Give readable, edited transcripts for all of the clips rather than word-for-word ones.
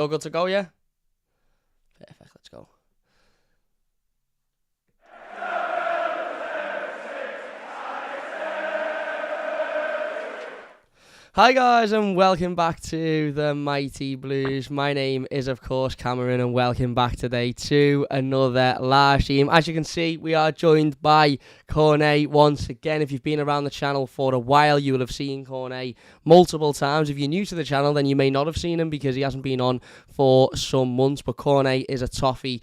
All good to go, yeah? Perfect, let's go. Hi guys and welcome back to the Mighty Blues. My name is of course Cameron and welcome back today to another live stream. As you can see, we are joined by Cornet once again. If you've been around the channel for a while, you will have seen Cornet multiple times. If you're new to the channel, then you may not have seen him because he hasn't been on for some months. But Cornet is a toffee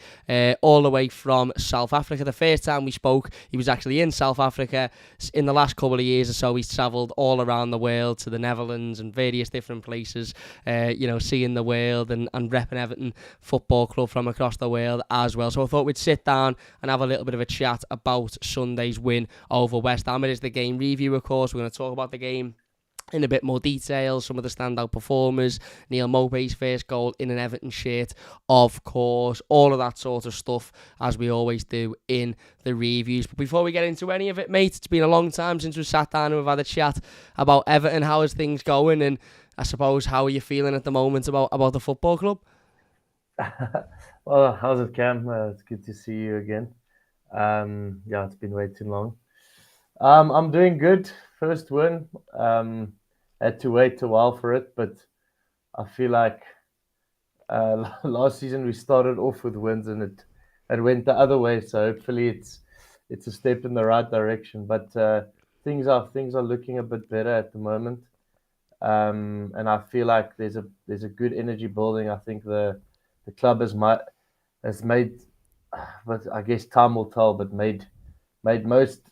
all the way from South Africa. The first time we spoke, he was actually in South Africa. In the last couple of years or so, he's travelled all around the world to the Netherlands and various different places, seeing the world and repping Everton Football Club from across the world as well. So I thought we'd sit down and have a little bit of a chat about Sunday's win over West Ham. It is the game review, of course. We're going to talk about the game in a bit more detail, some of the standout performers, Neil Maupay's first goal in an Everton shirt, of course, all of that sort of stuff, as we always do in the reviews. But before we get into any of it, mate, it's been a long time since we sat down and we've had a chat about Everton. How is things going? And I suppose, how are you feeling at the moment about the football club? Well, how's it, Cam? It's good to see you again. It's been way too long. I'm doing good. First win. Had to wait a while for it, but I feel like last season we started off with wins and it went the other way. So hopefully it's a step in the right direction. But things are looking a bit better at the moment. And I feel like there's a good energy building. I think the club has made, but I guess time will tell. But made most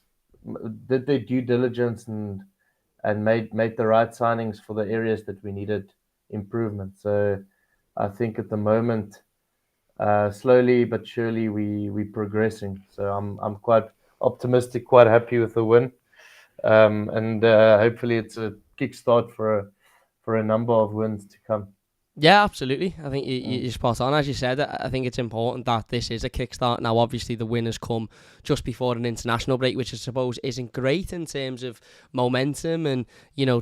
did their due diligence and made the right signings for the areas that we needed improvement. So I think at the moment, slowly but surely, we progressing. So I'm quite optimistic, quite happy with the win, and hopefully it's a kickstart for a number of wins to come. Yeah, absolutely. I think you're spot on. As you said, I think it's important that this is a kickstart. Now, obviously, the win has come just before an international break, which I suppose isn't great in terms of momentum and,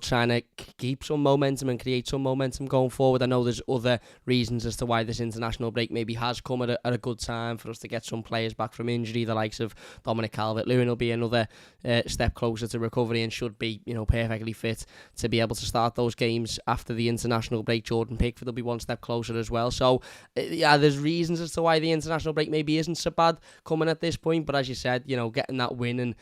trying to keep some momentum and create some momentum going forward. I know there's other reasons as to why this international break maybe has come at a good time for us to get some players back from injury. The likes of Dominic Calvert-Lewin will be another step closer to recovery and should be, perfectly fit to be able to start those games after the international break. Jordan Pickford will be one step closer as well. So, there's reasons as to why the international break maybe isn't so bad coming at this point. But as you said, getting that win and,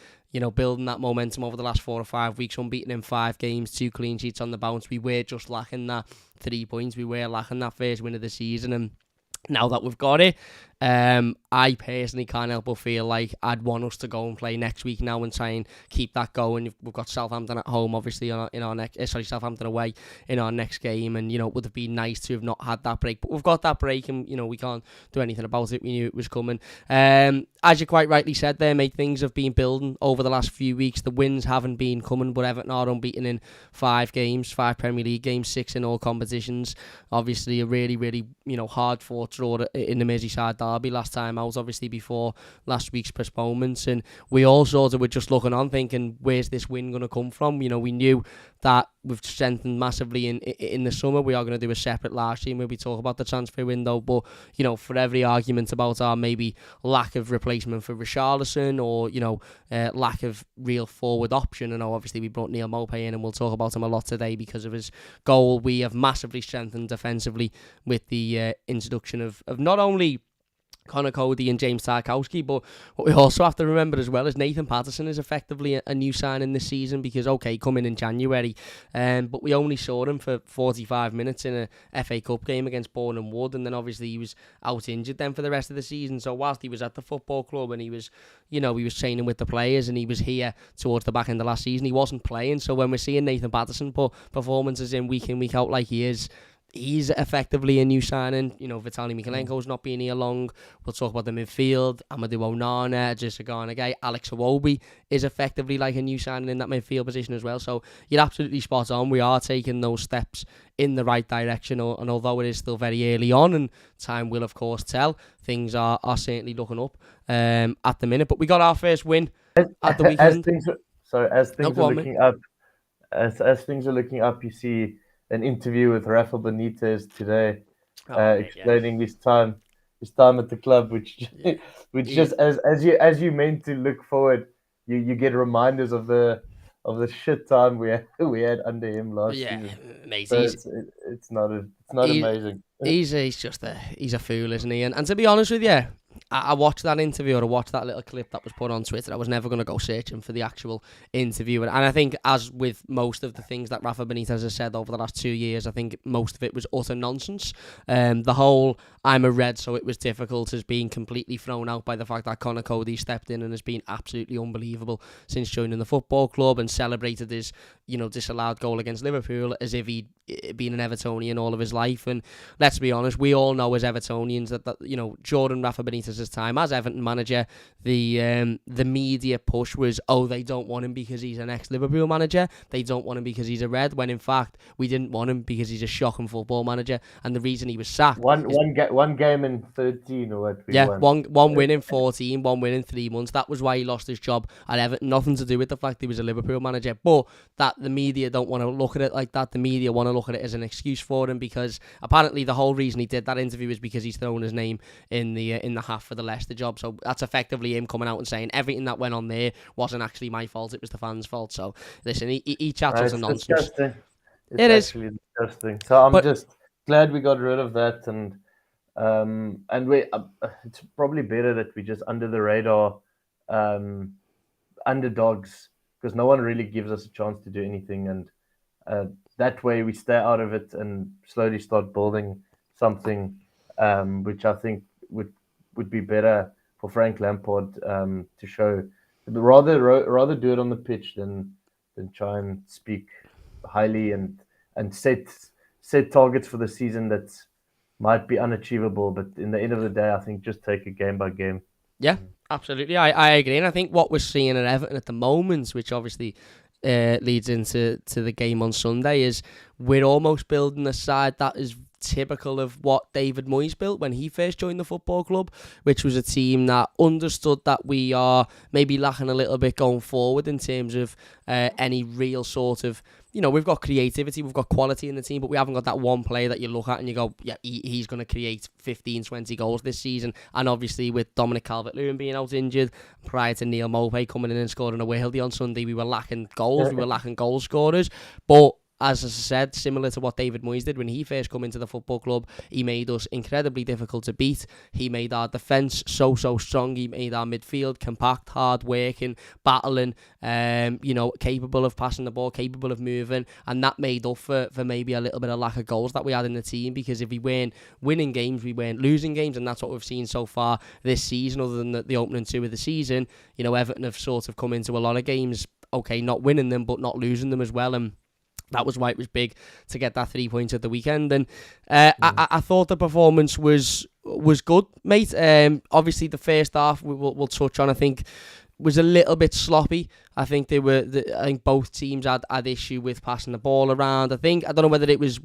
building that momentum over the last 4 or 5 weeks, unbeaten in 5 games, 2 clean sheets on the bounce. We were just lacking that 3 points. We were lacking that first win of the season. And now that we've got it, I personally can't help but feel like I'd want us to go and play next week now and try and keep that going. We've got Southampton at home, obviously, in our next, Southampton away in our next game, and it would have been nice to have not had that break, but we've got that break, and we can't do anything about it. We knew it was coming. As you quite rightly said there, mate, things have been building over the last few weeks. The wins haven't been coming, but Everton are unbeaten in 5 games, 5 Premier League games, 6 in all competitions. Obviously, a really, really hard fought draw in the Merseyside derby last time out, obviously before last week's postponements, and we all sort of were just looking on thinking, where's this win going to come from? We knew that we've strengthened massively in the summer. We are going to do a separate live stream where we talk about the transfer window, but for every argument about our maybe lack of replacement for Richarlison or lack of real forward option, and obviously we brought Neil Maupay in and we'll talk about him a lot today because of his goal. We have massively strengthened defensively with the introduction of not only Connor Cody and James Tarkowski, but what we also have to remember as well is Nathan Patterson is effectively a new signing this season because, okay, coming in January, but we only saw him for 45 minutes in a FA Cup game against Bournemouth Wood, and then obviously he was out injured then for the rest of the season. So whilst he was at the football club and he was training with the players and he was here towards the back end of last season, he wasn't playing. So when we're seeing Nathan Patterson put performances in week out like he is, he's effectively a new signing. Vitaly Mykolenko's not being here long. We'll talk about the midfield. Amadou Onana, Idrissa Gana Gueye, Alex Iwobi is effectively like a new signing in that midfield position as well. So you're absolutely spot on. We are taking those steps in the right direction, and although it is still very early on, and time will of course tell, things are certainly looking up at the minute. But we got our first win at the weekend. As things are looking up, as things are looking up, you see an interview with Rafa Benitez today explaining his time at the club, which just as you meant to look forward, you get reminders of the shit time we had under him last season. Mate, So it's not amazing. He's a fool, isn't he? And to be honest with you, I watched that interview, or I watched that little clip that was put on Twitter. I was never going to go searching for the actual interview. And I think, as with most of the things that Rafa Benitez has said over the last 2 years, I think most of it was utter nonsense. The whole "I'm a Red, so it was difficult" has been completely thrown out by the fact that Conor Cody stepped in and has been absolutely unbelievable since joining the football club, and celebrated his, disallowed goal against Liverpool as if he'd been an Evertonian all of his life. And let's be honest, we all know as Evertonians that during Rafa Benitez's time as Everton manager, the media push was, oh, they don't want him because he's an ex-Liverpool manager, they don't want him because he's a Red, when in fact we didn't want him because he's a shocking football manager. And the reason he was sacked, one game in 13 or what? one win in 14, one win in 3 months. That was why he lost his job at Everton. Nothing to do with the fact he was a Liverpool manager, but that the media don't want to look at it like that. The media want to look at it as an excuse for him, because apparently the whole reason he did that interview is because he's thrown his name in the hat for the Leicester job. So that's effectively him coming out and saying everything that went on there wasn't actually my fault, it was the fans' fault. So listen, he chats us a nonsense. Disgusting. It's actually disgusting. So I'm just glad we got rid of that, and we it's probably better that we just under the radar underdogs, because no one really gives us a chance to do anything, and that way we stay out of it and slowly start building something, which I think would be better for Frank Lampard to show. Rather do it on the pitch than try and speak highly and set targets for the season that might be unachievable. But in the end of the day, I think just take it game by game. Yeah, absolutely. I agree. And I think what we're seeing at Everton at the moment, which obviously leads into the game on Sunday, is we're almost building a side that is typical of what David Moyes built when he first joined the football club, which was a team that understood that we are maybe lacking a little bit going forward in terms of any real sort of, we've got creativity, we've got quality in the team, but we haven't got that one player that you look at and you go, yeah, he's going to create 15, 20 goals this season. And obviously with Dominic Calvert-Lewin being out injured, prior to Neil Maupay coming in and scoring a worldie on Sunday, we were lacking goals, we were lacking goal scorers. But as I said, similar to what David Moyes did when he first came into the football club, he made us incredibly difficult to beat. He made our defence so strong. He made our midfield compact, hard working, battling, capable of passing the ball, capable of moving, and that made up for maybe a little bit of lack of goals that we had in the team, because if we weren't winning games, we weren't losing games, and that's what we've seen so far this season, other than the opening 2 of the season. Everton have sort of come into a lot of games, okay, not winning them, but not losing them as well, and that was why it was big to get that 3 points at the weekend. And I thought the performance was good, mate. Obviously, the first half we'll touch on, I think, was a little bit sloppy. I think I think both teams had issue with passing the ball around. I don't know whether there was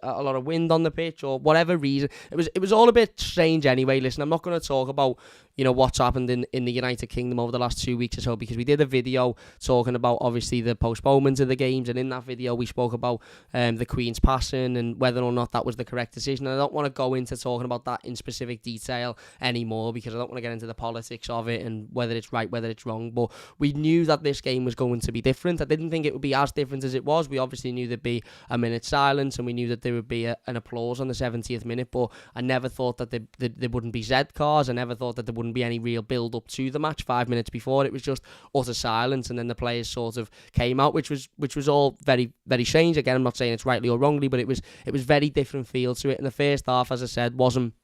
a lot of wind on the pitch or whatever reason. It was all a bit strange anyway. Listen, I'm not going to talk about what's happened in the United Kingdom over the last 2 weeks or so, because we did a video talking about obviously the postponement of the games, and in that video we spoke about the Queen's passing and whether or not that was the correct decision. And I don't want to go into talking about that in specific detail anymore, because I don't want to get into the politics of it and whether it's right, whether it's wrong. But we knew that this game was going to be different. I didn't think it would be as different as it was. We obviously knew there'd be a minute's silence, and we knew that there would be an applause on the 70th minute, but I never thought that there wouldn't be Z cars. I never thought that there wouldn't be any real build up to the match. 5 minutes before, it was just utter silence, and then the players sort of came out, which was all very, very strange. Again, I'm not saying it's rightly or wrongly, but it was very different feel to it. And the first half, as I said, wasn't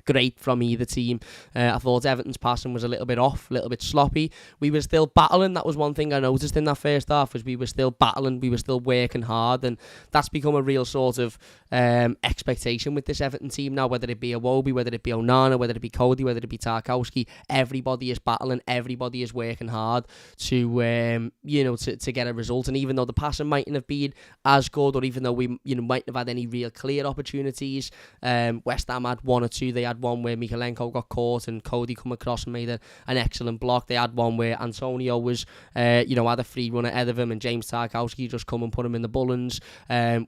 great from either team. I thought Everton's passing was a little bit off, a little bit sloppy. We were still battling. That was one thing I noticed in that first half, was we were still battling, we were still working hard, and that's become a real sort of expectation with this Everton team now, whether it be Iwobi, whether it be Onana, whether it be Cody, whether it be Tarkowski. Everybody is battling, everybody is working hard to get a result. And even though the passing mightn't have been as good, or even though we mightn't have had any real clear opportunities, West Ham had 1 or 2, they had had one where Mikalenko got caught and Cody come across and made an excellent block. They had one where Antonio was, had a free run ahead of him and James Tarkowski just come and put him in the bullens.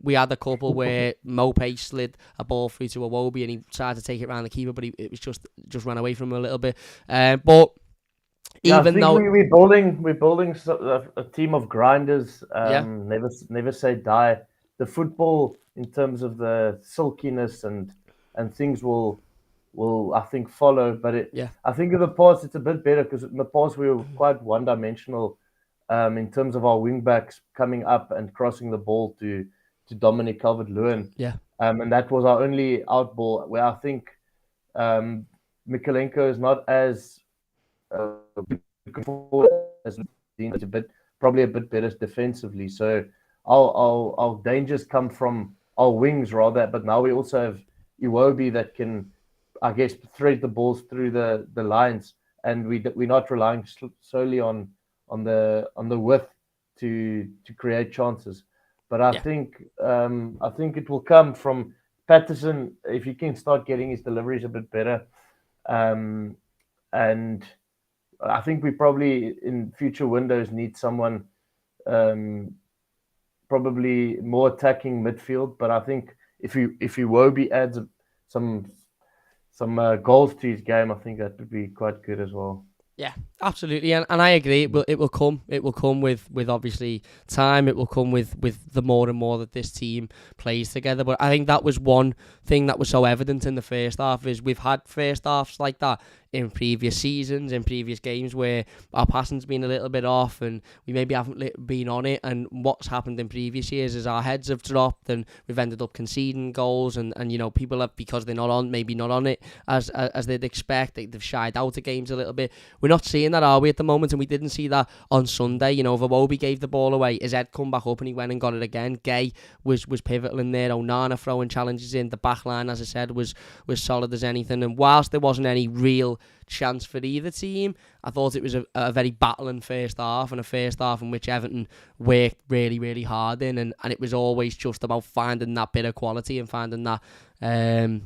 We had a couple where Maupay slid a ball through to Iwobi and he tried to take it around the keeper, but it was just ran away from him a little bit. But even though we're building a team of grinders, never say die. The football in terms of the silkiness and things will I think follow. But I think in the past it's a bit better because in the past we were quite one-dimensional in terms of our wing backs coming up and crossing the ball to Dominic Calvert-Lewin. And that was our only out ball where I think Mikalenko is not as probably a bit better defensively. So our dangers come from our wings rather. But now we also have Iwobi that can, I guess, thread the balls through the lines, and we're not relying solely on the width to create chances. But I think it will come from Patterson if he can start getting his deliveries a bit better. And I think we probably in future windows need someone probably more attacking midfield. But I think if Iwobi adds some goals to his game, I think that would be quite good as well. Yeah, absolutely, and I agree. It will come. It will come with obviously time. It will come with the more and more that this team plays together. But I think that was one thing that was so evident in the first half is we've had first halves like that in previous seasons, in previous games where our passing's been a little bit off and we maybe haven't been on it. And what's happened in previous years is our heads have dropped and we've ended up conceding goals. And people have, because they're not on it as they'd expect, they've shied out of games a little bit. We're not seeing that, are we, at the moment? And we didn't see that on Sunday. Iwobi gave the ball away. His head come back up and he went and got it again. Gay was pivotal in there. Onana throwing challenges in. The back line, as I said, was solid as anything. And whilst there wasn't any real chance for either team, I thought it was a very battling first half, and a first half in which Everton worked really, really hard in, and it was always just about finding that bit of quality and finding that that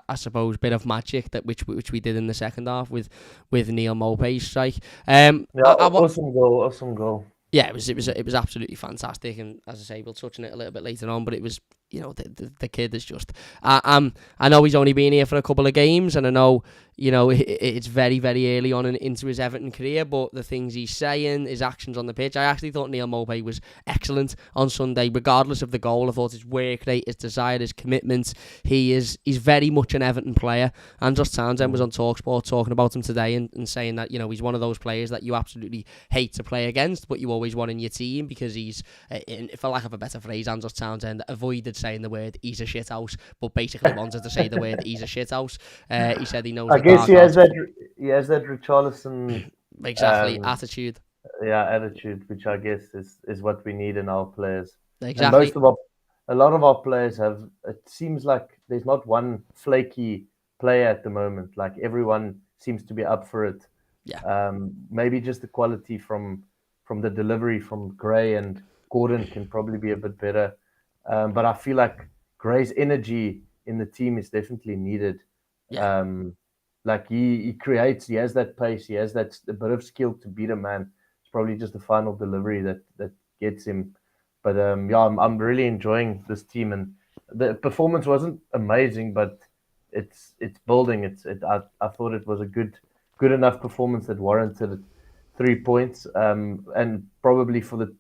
I suppose bit of magic that which we did in the second half with Neil Maupay's strike. Awesome goal. Yeah, it was absolutely fantastic, and as I say, we'll touch on it a little bit later on. But it was, the kid is just. I know he's only been here for a couple of games, and I know it's very, very early on into his Everton career. But the things he's saying, his actions on the pitch, I actually thought Neil Maupay was excellent on Sunday, regardless of the goal. I thought his work rate, his desire, his commitment. He's very much an Everton player. And Josh Townsend was on TalkSport talking about him today and saying that he's one of those players that you absolutely hate to play against, but you always want in your team because he's, for lack of a better phrase, Josh Townsend avoided saying the word "he's a shithouse," but basically wanted to say the word "he's a shithouse." He said he knows. I guess he has that Richarlison attitude. Yeah, attitude, which I guess is what we need in our players. Exactly. And a lot of our players have. It seems like there's not one flaky player at the moment. Like everyone seems to be up for it. Yeah. Maybe just the quality from the delivery from Gray and Gordon can probably be a bit better. But I feel like Gray's energy in the team is definitely needed. Yeah. Like he creates, he has that pace, he has that a bit of skill to beat a man. It's probably just the final delivery that gets him. But I'm really enjoying this team, and the performance wasn't amazing, but it's building. I thought it was a good enough performance that warranted 3 points. And probably for the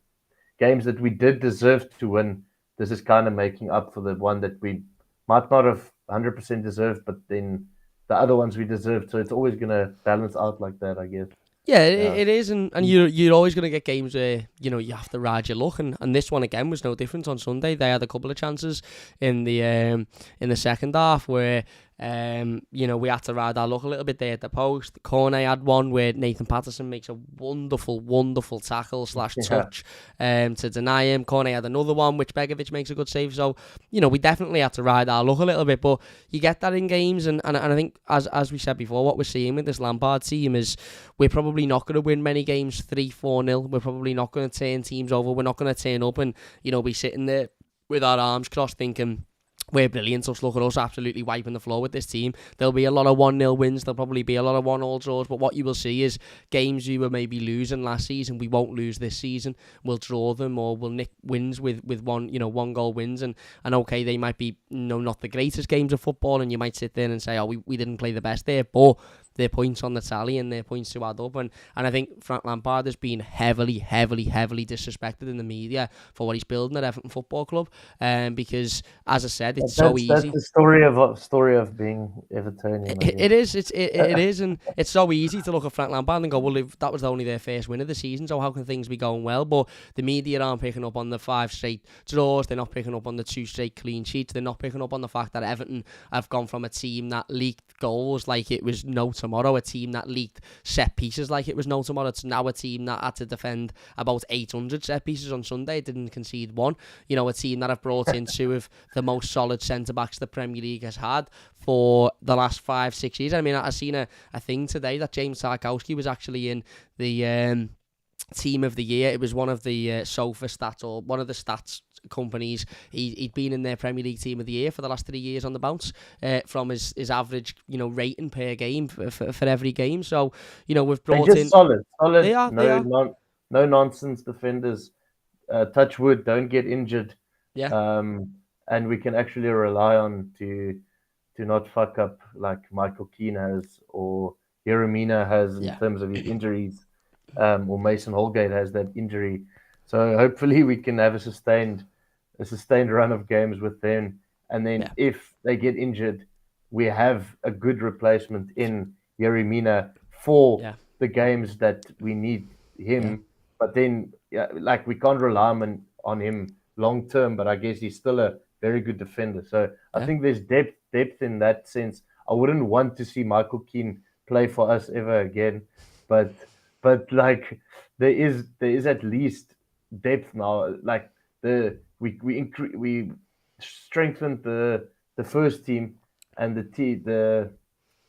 games that we did deserve to win, this is kind of making up for the one that we might not have 100% deserved, but then the other ones we deserved. So it's always going to balance out like that, I guess. Yeah, it is, and you're always going to get games where you have to ride your luck, and this one again was no different on Sunday. They had a couple of chances in the second half where we had to ride our luck a little bit there at the post. Cornet had one where Nathan Patterson makes a wonderful tackle / touch to deny him. Cornet had another one which Begovic makes a good save. So we definitely had to ride our luck a little bit, but you get that in games, and I think as we said before, what we're seeing with this Lampard team is we're probably not going to win many games 3-4-0. We're probably not going to turn teams over. We're not going to turn up and be sitting there with our arms crossed thinking, we're brilliant. Just look at us absolutely wiping the floor with this team. There'll be a lot of 1-0 wins. There'll probably be a lot of 1-1 draws. But what you will see is games we were maybe losing last season, we won't lose this season. We'll draw them, or we'll nick wins with one goal wins. And okay, they might be not the greatest games of football, and you might sit there and say, oh, we didn't play the best there, but they're points on the tally and their points to add up. And I think Frank Lampard has been heavily disrespected in the media for what he's building at Everton Football Club. Because, as I said, it's so easy. That's the story of being Evertonian. It is, and it's so easy to look at Frank Lampard and go, well, if that was only their first win of the season, so how can things be going well? But the media aren't picking up on the 5 straight draws. They're not picking up on the 2 straight clean sheets. They're not picking up on the fact that Everton have gone from a team that leaked goals like it was no tomorrow, a team that leaked set pieces like it was no tomorrow, to now a team that had to defend about 800 set pieces on Sunday, didn't concede one. A team that have brought in 2 of the most solid centre-backs the Premier League has had for the last 5-6 years. I mean, I've seen a thing today that James Tarkowski was actually in the team of the year. It was one of the Sofa stats, or one of the stats companies. He'd been in their Premier League team of the year for the last 3 years on the bounce, from his average rating per game for every game. So we've brought They're just in solid. They are. No nonsense defenders. Touch wood, don't get injured. Yeah. And we can actually rely on to not fuck up like Michael Keane has, or Jeremina has in terms of his injuries, or Mason Holgate has that injury. So hopefully we can have a sustained run of games with them. And then if they get injured, we have a good replacement in Jeremina for the games that we need him. Yeah. But then, we can't rely on him long term. But I guess he's still a very good defender. So I think there's depth in that sense. I wouldn't want to see Michael Keane play for us ever again. But like there is at least depth now. Like we strengthened the first team, and the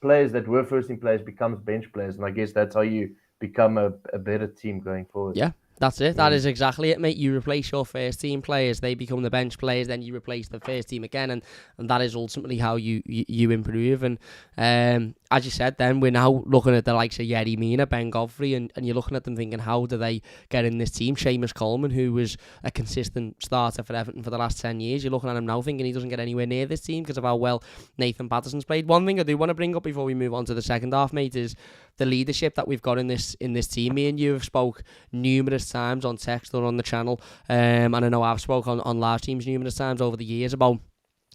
players that were first team players becomes bench players, and I guess that's how you become a better team going forward. Yeah. That's it. That is exactly it, mate. You replace your first team players, they become the bench players, then you replace the first team again, and that is ultimately how you improve. And as you said, then we're now looking at the likes of Yerry Mina, Ben Godfrey, and you're looking at them thinking, how do they get in this team? Seamus Coleman, who was a consistent starter for Everton for the last 10 years, you're looking at him now thinking he doesn't get anywhere near this team because of how well Nathan Patterson's played. One thing I do want to bring up before we move on to the second half, mate, is the leadership that we've got in this team. Me and you have spoke numerous times on text or on the channel, and I know I've spoken on live streams numerous times over the years about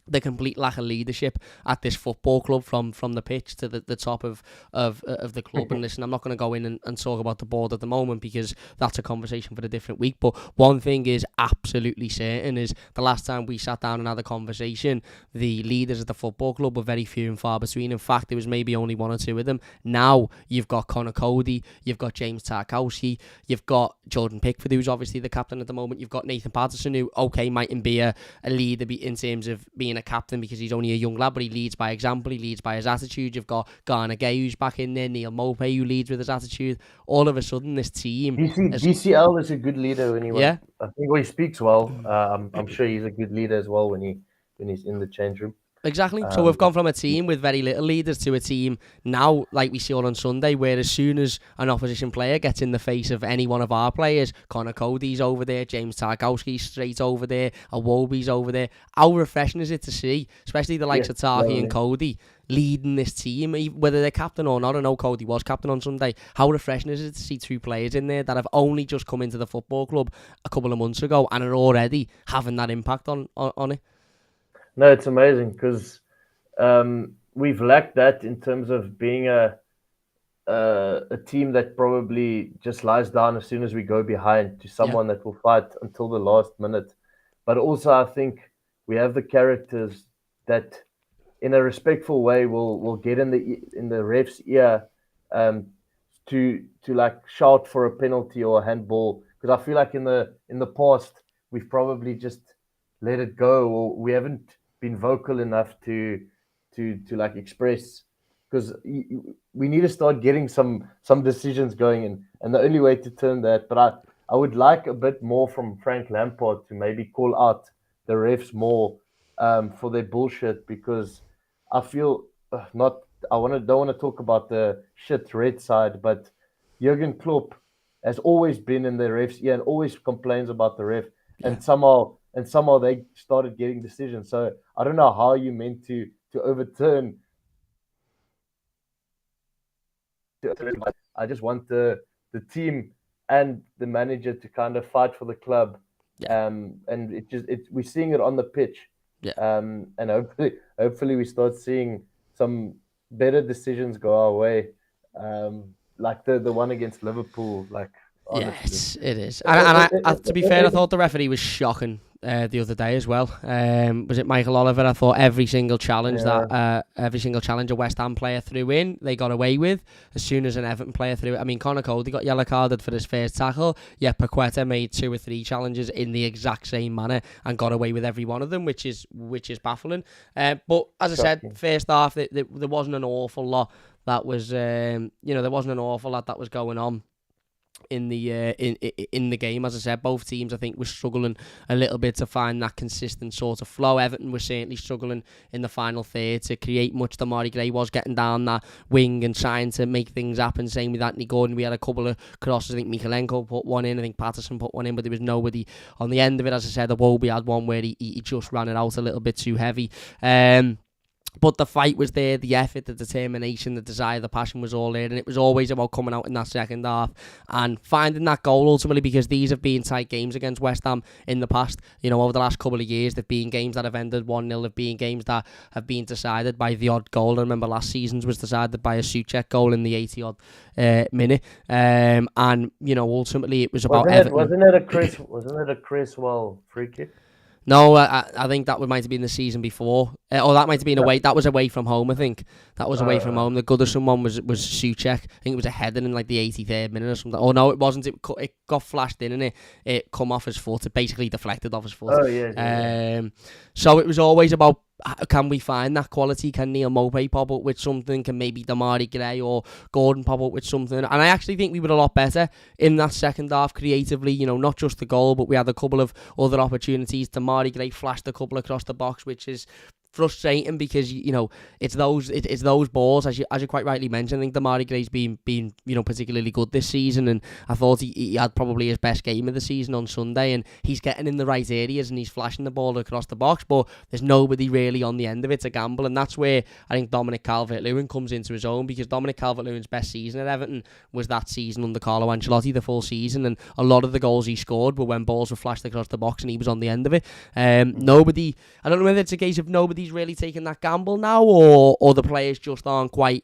the complete lack of leadership at this football club, from the pitch to the top of the club. And listen, I'm not going to go in and talk about the board at the moment because that's a conversation for a different week. But one thing is absolutely certain is the last time we sat down and had a conversation, the leaders of the football club were very few and far between. In fact, there was maybe only 1 or 2 of them. Now you've got Connor Cody, you've got James Tarkowski, you've got Jordan Pickford, who's obviously the captain at the moment. You've got Nathan Patterson, who mightn't be a leader in terms of being a captain because he's only a young lad, but he leads by example, he leads by his attitude. You've got Garner Gay, who's back in there, Neil Maupay, who leads with his attitude. All of a sudden this team GCL is a good leader when I think he speaks well. I'm sure he's a good leader as well when he's in the change room. Exactly. So we've gone from a team with very little leaders to a team now, like we saw on Sunday, where as soon as an opposition player gets in the face of any one of our players, Connor Cody's over there, James Tarkowski's straight over there, Awobi's over there. How refreshing is it to see, especially the likes of Tarky and Cody leading this team, whether they're captain or not? I know Cody was captain on Sunday. How refreshing is it to see 2 players in there that have only just come into the football club a couple of months ago and are already having that impact on it? No, it's amazing because we've lacked that in terms of being a team that probably just lies down as soon as we go behind, to someone that will fight until the last minute. But also, I think we have the characters that, in a respectful way, will get in the ref's ear to like shout for a penalty or a handball. Because I feel like in the past we've probably just let it go, or we haven't been vocal enough to like express, because we need to start getting some decisions going in, and the only way to turn that. But I would like a bit more from Frank Lampard to maybe call out the refs more, for their bullshit, because I feel not. Don't want to talk about the shit red side, but Jurgen Klopp has always been in the refs ear and always complains about the ref, Yeah. and somehow they started getting decisions. So I don't know how you meant to overturn. I just want the team and the manager to kind of fight for the club. Yeah. And we're seeing it on the pitch. Yeah. And hopefully we start seeing some better decisions go our way. Like the one against Liverpool, like honestly. Yes, it is. And to be fair, I thought the referee was shocking the other day as well. Was it Michael Oliver? I thought every single challenge a West Ham player threw in, they got away with. As soon as an Everton player threw it, I mean, Conor Cody got yellow carded for his first tackle. Yet Paqueta made 2 or 3 challenges in the exact same manner and got away with every one of them, which is baffling. But as I said, first half there wasn't an awful lot that was there wasn't an awful lot that was going on in the in the game. As I said, both teams I think were struggling a little bit to find that consistent sort of flow. Everton was certainly struggling in the final third to create much. Damari Gray was getting down that wing and trying to make things happen. Same with Anthony Gordon. We had a couple of crosses. I think Mikalenko put one in. I think Patterson put one in, but there was nobody on the end of it. As I said, Iwobi had one where he just ran it out a little bit too heavy. But the fight was there, the effort, the determination, the desire, the passion was all there, and it was always about coming out in that second half and finding that goal ultimately, because these have been tight games against West Ham in the past. Over the last couple of years, there've been games that have ended 1-0, there've been games that have been decided by the odd goal. I remember last season's was decided by a Souček goal in the 80-odd minute. And, ultimately it was about Everton. Wasn't it a Creswell free kick? No, I think that might have been the season before. That might have been away. That was away from home, I think. That was away from home. The Goodison one was Souček. I think it was a header in like the 83rd minute or something. Oh, no, it wasn't. It got flashed in and it come off his foot. It basically deflected off his foot. Oh, yeah. So it was always about, can we find that quality? Can Neil Maupay pop up with something? Can maybe Damari Gray or Gordon pop up with something? And I actually think we were a lot better in that second half creatively, not just the goal, but we had a couple of other opportunities. Damari Gray flashed a couple across the box, which is frustrating because it's those balls, as you quite rightly mentioned. I think Damari Gray's been particularly good this season, and I thought he had probably his best game of the season on Sunday, and he's getting in the right areas and he's flashing the ball across the box, but there's nobody really on the end of it to gamble. And that's where I think Dominic Calvert-Lewin comes into his own, because Dominic Calvert-Lewin's best season at Everton was that season under Carlo Ancelotti, the full season, and a lot of the goals he scored were when balls were flashed across the box and he was on the end of it. I don't know whether it's a case of nobody's really taking that gamble now, or the players just aren't quite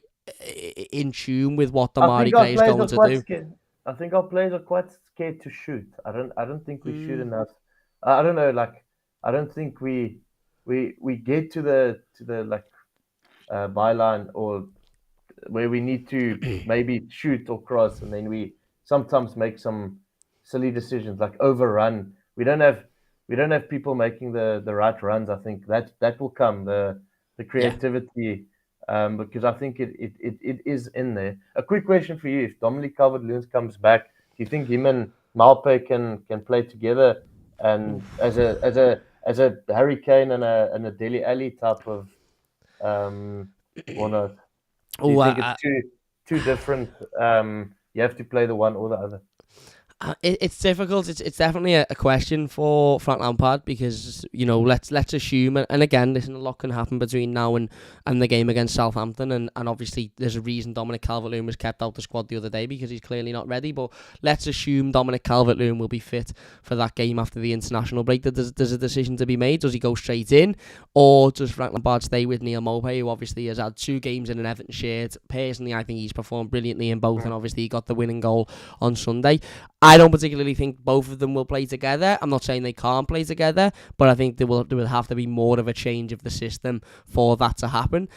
in tune with what Damari Gray is going to do. I think our players are quite scared to shoot. I don't think we shoot enough. I don't know, like I don't think we get to the byline, or where we need to maybe shoot or cross, and then we sometimes make some silly decisions like overrun. We don't have people making the right runs. I think that will come, the creativity, because I think it is in there. A quick question for you: if Dominic Calvert-Lewin comes back, do you think him and Maupay can play together, and as a Harry Kane and a Dele Alli type of or not? Do you think it's too different? You have to play the one or the other. It's difficult. It's definitely a question for Frank Lampard, because let's assume, and again, listen, a lot can happen between now and the game against Southampton, and obviously there's a reason Dominic Calvert-Lewin was kept out the squad the other day, because he's clearly not ready. But let's assume Dominic Calvert-Lewin will be fit for that game after the international break. There's a decision to be made. Does he go straight in, or does Frank Lampard stay with Neil Maupay, who obviously has had 2 games in an Everton shirt? Personally, I think he's performed brilliantly in both, and obviously he got the winning goal on Sunday. I don't particularly think both of them will play together. I'm not saying they can't play together, but I think there will have to be more of a change of the system for that to happen.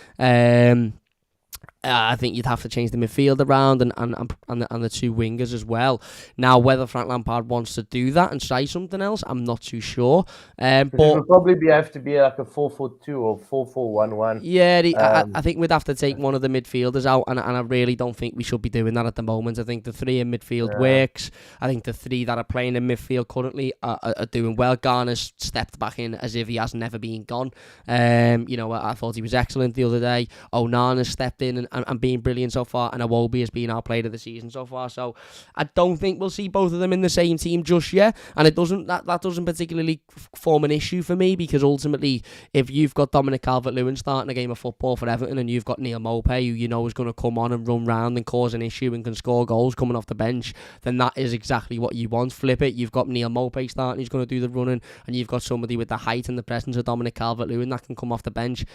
I think you'd have to change the midfield around and the two wingers as well. Now, whether Frank Lampard wants to do that and try something else, I'm not too sure. But it would probably have to be like a 4-4-2 or 4-4-1-1. Yeah, I think we'd have to take one of the midfielders out, and I really don't think we should be doing that at the moment. I think the three in midfield works. I think the three that are playing in midfield currently are doing well. Garner's stepped back in as if he has never been gone. I thought he was excellent the other day. Onana's stepped in and being brilliant so far, and Iwobi has been our player of the season so far. So I don't think we'll see both of them in the same team just yet, and it doesn't that doesn't particularly form an issue for me, because ultimately, if you've got Dominic Calvert-Lewin starting a game of football for Everton, and you've got Neil Maupay, who you know is going to come on and run round and cause an issue and can score goals coming off the bench, then that is exactly what you want. Flip it, you've got Neil Maupay starting, he's going to do the running, and you've got somebody with the height and the presence of Dominic Calvert-Lewin that can come off the bench.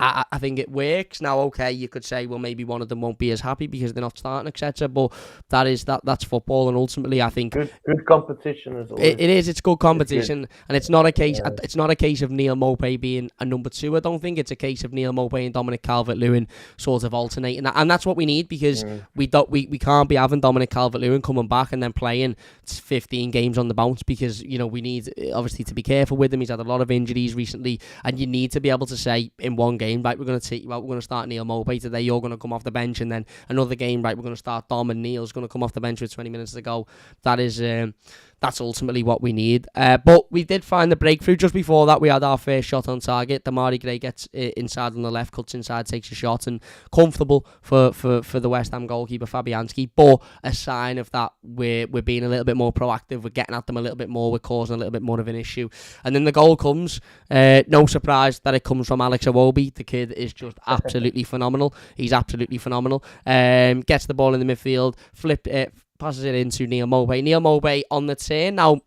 I think it works. Now, okay, you could say, well, maybe one of them won't be as happy because they're not starting, etc. But that's football, and ultimately, I think good competition as well. It is. It's good competition, and it's not a case. It's not a case of Neil Maupay being a number two. I don't think it's a case of Neil Maupay and Dominic Calvert-Lewin sort of alternating, and that's what we need, because we can't be having Dominic Calvert-Lewin coming back and then playing 15 games on the bounce, because we need obviously to be careful with him. He's had a lot of injuries recently, and you need to be able to say in one game, right, we're going to start Neil Maupay today, you're going to come off the bench, and then another game, right, we're going to start Dom, and Neil's going to come off the bench with 20 minutes to go. That's ultimately what we need. But we did find the breakthrough. Just before that, we had our first shot on target. Demarai Gray gets inside on the left, cuts inside, takes a shot, and comfortable for the West Ham goalkeeper Fabianski. But a sign of that, we're being a little bit more proactive. We're getting at them a little bit more. We're causing a little bit more of an issue. And then the goal comes. No surprise that it comes from Alex Iwobi. The kid is just absolutely phenomenal. He's absolutely phenomenal. Gets the ball in the midfield, passes it into Neil Maupay. Neil Maupay on the turn. Now,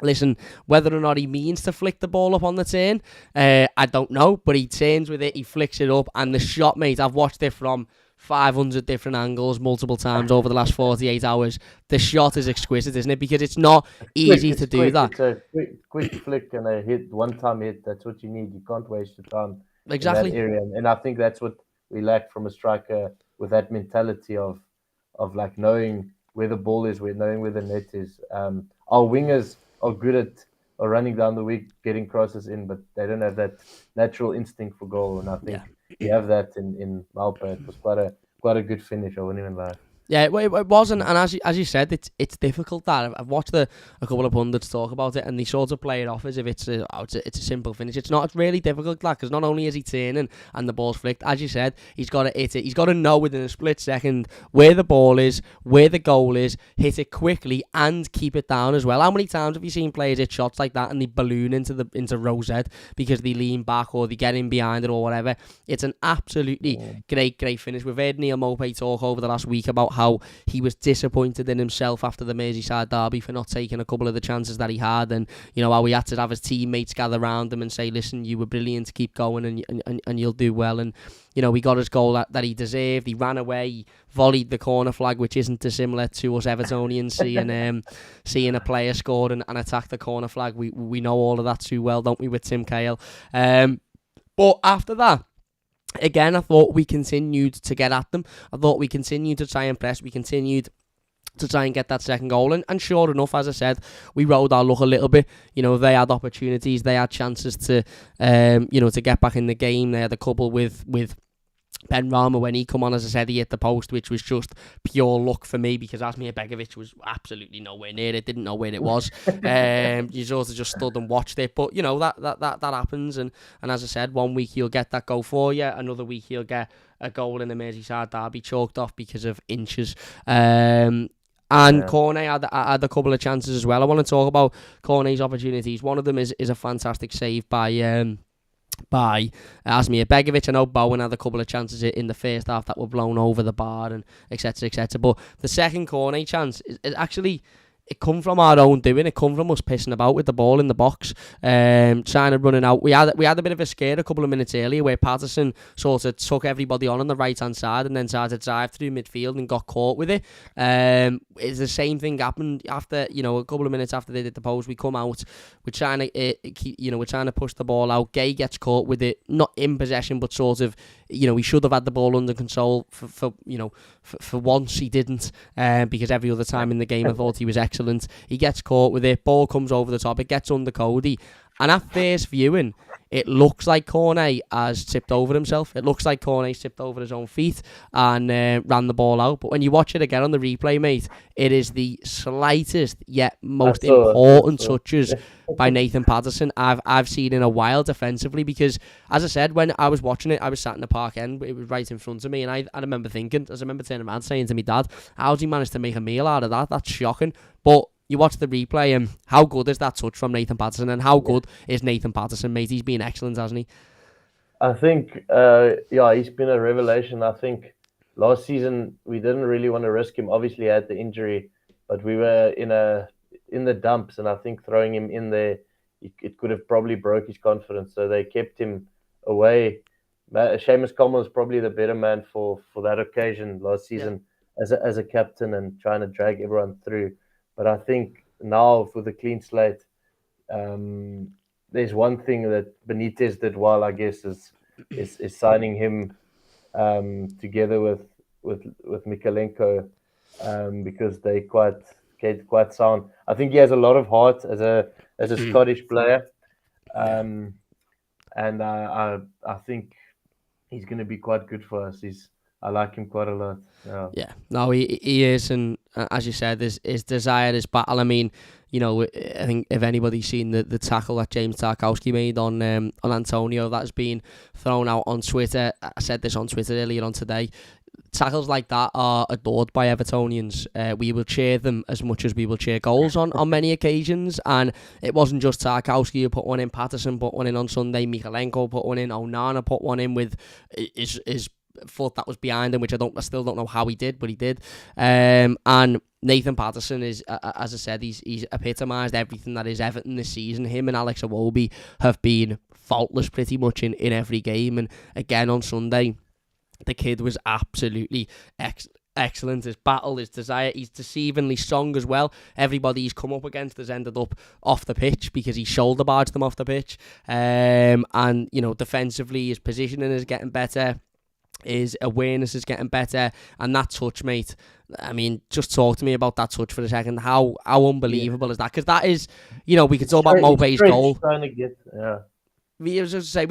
listen, whether or not he means to flick the ball up on the turn, I don't know, but he turns with it, he flicks it up, and the shot, mate, I've watched it from 500 different angles multiple times over the last 48 hours. The shot is exquisite, isn't it? Because it's not easy to do that. It's a quick flick and a hit, one-time hit. That's what you need. You can't waste your time exactly in that area. And I think that's what we lack from a striker, with that mentality of like knowing where the ball is, knowing where the net is. Our wingers are good at running down the wing, getting crosses in, but they don't have that natural instinct for goal. And I think we have that in Maupay. It was quite a good finish. I wouldn't even lie. Yeah, it wasn't, and as you said, it's difficult. That I've watched a couple of pundits talk about it, and they sort of play it off as if it's a simple finish. It's not. It's really difficult, because not only is he turning and the ball's flicked, as you said, he's got to hit it. He's got to know within a split second where the ball is, where the goal is, hit it quickly, and keep it down as well. How many times have you seen players hit shots like that and they balloon into rosette because they lean back or they get in behind it or whatever? It's an absolutely great finish. We've heard Neil Maupay talk over the last week about how he was disappointed in himself after the Merseyside derby for not taking a couple of the chances that he had, and how he had to have his teammates gather around him and say, listen, you were brilliant, keep going, and you'll do well. And he got his goal that he deserved. He ran away, he volleyed the corner flag, which isn't dissimilar to us Evertonians seeing a player score and attack the corner flag. We know all of that too well, don't we, with Tim Cahill? But after that, again, I thought we continued to get at them. I thought we continued to try and press. We continued to try and get that second goal. And sure enough, as I said, we rode our luck a little bit. They had opportunities. They had chances to get back in the game. They had a couple with Ben Rama when he come on, as I said, he hit the post, which was just pure luck for me, because Asmir Begovic was absolutely nowhere near it, didn't know where it was. You sort of just stood and watched it, but that happens, and as I said, one week he'll get that goal for you, another week he'll get a goal in the Merseyside derby chalked off because of inches. And Cornet had a couple of chances as well. I want to talk about Cornet's opportunities. One of them is a fantastic save by Asmir Begovic. I know Bowen had a couple of chances in the first half that were blown over the bar and etc. But the second Cornet chance is actually, it come from our own doing. It come from us pissing about with the ball in the box, trying to running out. We had a bit of a scare a couple of minutes earlier where Patterson sort of took everybody on the right hand side and then tried to drive through midfield and got caught with it. It's the same thing happened after a couple of minutes after they did the post. We come out, we're trying to push the ball out. Gay gets caught with it, not in possession, but sort of. He should have had the ball under control for once he didn't, because every other time in the game I thought he was excellent. He gets caught with it, ball comes over the top, it gets under Cody, and at first viewing it looks like Cornet has tipped over himself. It looks like Cornet tipped over his own feet and ran the ball out. But when you watch it again on the replay, mate, it is the slightest yet most important touches by Nathan Patterson I've seen in a while defensively. Because, as I said, when I was watching it, I was sat in the park end. It was right in front of me, and I remember thinking, as I remember turning around saying to my dad, how's he managed to make a meal out of that? That's shocking. But you watch the replay and how good is that touch from Nathan Patterson, and how good is Nathan Patterson, mate? He's been excellent, hasn't he? I think, he's been a revelation. I think last season we didn't really want to risk him. Obviously, he had the injury, but we were in the dumps, and I think throwing him in there, it could have probably broke his confidence. So they kept him away. Seamus Coleman was probably the better man for that occasion last season as a captain and trying to drag everyone through. But I think now for the clean slate, there's one thing that Benitez did well, I guess, is signing him together with Mikalenko, because they quite sound. I think he has a lot of heart as a Scottish player, and I think he's going to be quite good for us. I like him quite a lot. Yeah. No, he is, and as you said, his desire, his battle. I mean, I think if anybody's seen the tackle that James Tarkowski made on Antonio, that's been thrown out on Twitter. I said this on Twitter earlier on today. Tackles like that are adored by Evertonians. We will cheer them as much as we will cheer goals on many occasions. And it wasn't just Tarkowski who put one in, Patterson put one in on Sunday, Mikalenko put one in, Onana put one in with his foot that was behind him, which I still don't know how he did, but he did. And Nathan Patterson is, as I said, he's epitomised everything that is Everton this season. Him and Alex Iwobi have been faultless pretty much in every game. And again on Sunday, the kid was absolutely excellent. His battle, his desire, he's deceivingly strong as well. Everybody he's come up against has ended up off the pitch because he shoulder barged them off the pitch. And defensively, his positioning is getting better. His awareness is getting better, and that touch, mate. I mean, just talk to me about that touch for a second. How unbelievable is that? Because that is, we could talk about Maupay's goal. We